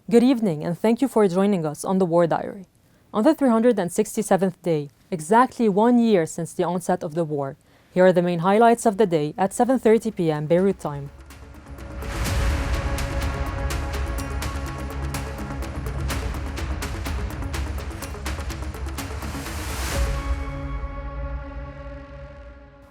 Good evening, and thank you for joining us on the War Diary. On the 367th day, exactly 1 year since the onset of the war, here are the main highlights of the day at 7:30 p.m. Beirut time.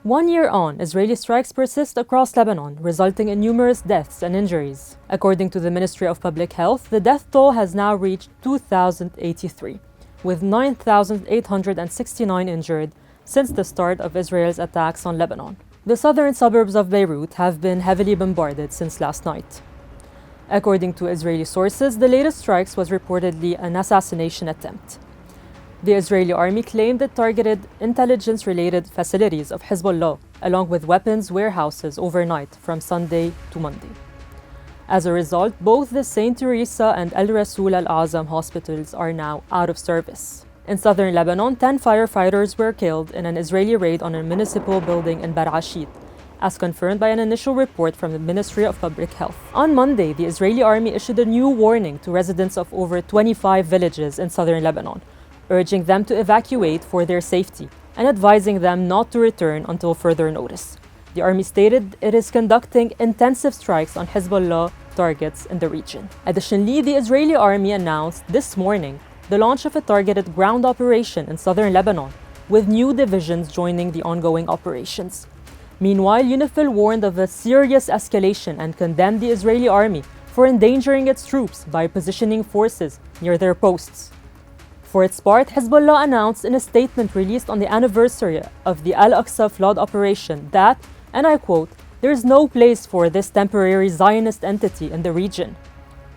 One year on, Israeli strikes persist across Lebanon, resulting in numerous deaths and injuries. According to the Ministry of Public Health, the death toll has now reached 2,083, with 9,869 injured since the start of Israel's attacks on Lebanon. The southern suburbs of Beirut have been heavily bombarded since last night. According to Israeli sources, the latest strikes was reportedly an assassination attempt. The Israeli army claimed it targeted intelligence-related facilities of Hezbollah, along with weapons warehouses overnight from Sunday to Monday. As a result, both the St. Teresa and Al Rasul Al Azam hospitals are now out of service. In southern Lebanon, 10 firefighters were killed in an Israeli raid on a municipal building in Barashit, as confirmed by an initial report from the Ministry of Public Health. On Monday, the Israeli army issued a new warning to residents of over 25 villages in southern Lebanon, urging them to evacuate for their safety and advising them not to return until further notice. The army stated it is conducting intensive strikes on Hezbollah targets in the region. Additionally, the Israeli army announced this morning the launch of a targeted ground operation in southern Lebanon, with new divisions joining the ongoing operations. Meanwhile, UNIFIL warned of a serious escalation and condemned the Israeli army for endangering its troops by positioning forces near their posts. For its part, Hezbollah announced in a statement released on the anniversary of the Al-Aqsa flood operation that, and I quote, "There is no place for this temporary Zionist entity in the region."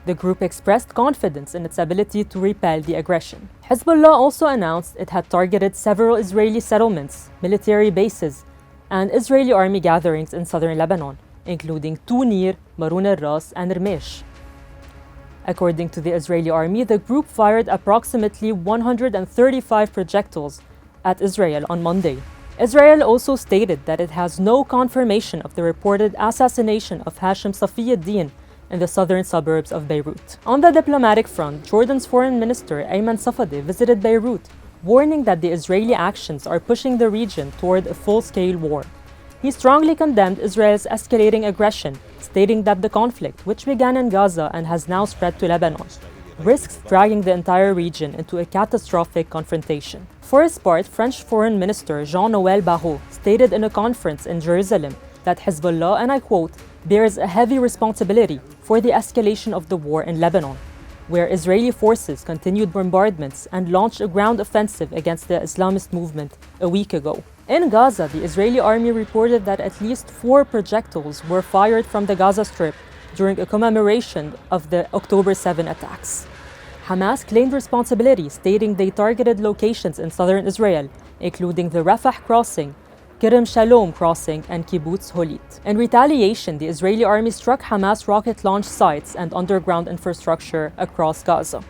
The group expressed confidence in its ability to repel the aggression. Hezbollah also announced it had targeted several Israeli settlements, military bases, and Israeli army gatherings in southern Lebanon, including Tunir, Marun al-Ras, and Rmesh. According to the Israeli army, the group fired approximately 135 projectiles at Israel on Monday. Israel also stated that it has no confirmation of the reported assassination of Hashim Safieddin in the southern suburbs of Beirut. On the diplomatic front, Jordan's foreign minister Ayman Safadi visited Beirut, warning that the Israeli actions are pushing the region toward a full-scale war. He strongly condemned Israel's escalating aggression, stating that the conflict, which began in Gaza and has now spread to Lebanon, risks dragging the entire region into a catastrophic confrontation. For his part, French Foreign Minister Jean-Noël Barrot stated in a conference in Jerusalem that Hezbollah, and I quote, bears a heavy responsibility for the escalation of the war in Lebanon, where Israeli forces continued bombardments and launched a ground offensive against the Islamist movement a week ago. In Gaza, the Israeli army reported that at least 4 projectiles were fired from the Gaza Strip during a commemoration of the October 7 attacks. Hamas claimed responsibility, stating they targeted locations in southern Israel, including the Rafah crossing, Kerem Shalom crossing, and Kibbutz Holit. In retaliation, the Israeli army struck Hamas rocket launch sites and underground infrastructure across Gaza.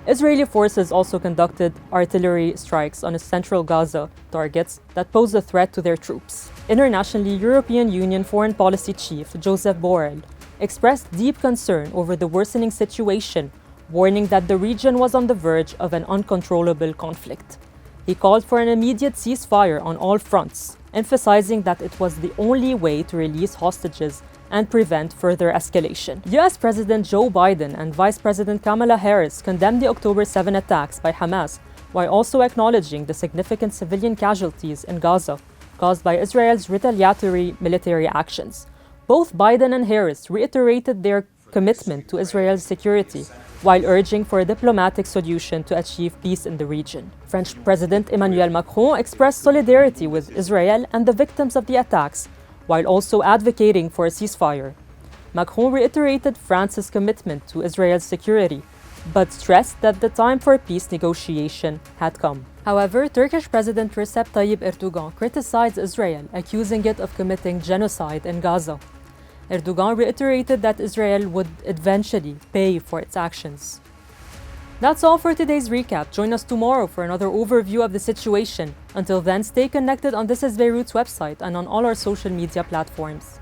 Israeli forces also conducted artillery strikes on central Gaza targets that pose a threat to their troops. Internationally, European Union Foreign Policy Chief Joseph Borrell expressed deep concern over the worsening situation, warning that the region was on the verge of an uncontrollable conflict. He called for an immediate ceasefire on all fronts, emphasizing that it was the only way to release hostages and prevent further escalation. US President Joe Biden and Vice President Kamala Harris condemned the October 7 attacks by Hamas, while also acknowledging the significant civilian casualties in Gaza caused by Israel's retaliatory military actions. Both Biden and Harris reiterated their commitment to Israel's security, while urging for a diplomatic solution to achieve peace in the region. French President Emmanuel Macron expressed solidarity with Israel and the victims of the attacks, while also advocating for a ceasefire. Macron reiterated France's commitment to Israel's security, but stressed that the time for peace negotiation had come. However, Turkish President Recep Tayyip Erdogan criticized Israel, accusing it of committing genocide in Gaza. Erdogan reiterated that Israel would eventually pay for its actions. That's all for today's recap. Join us tomorrow for another overview of the situation. Until then, stay connected on This is Beirut's website and on all our social media platforms.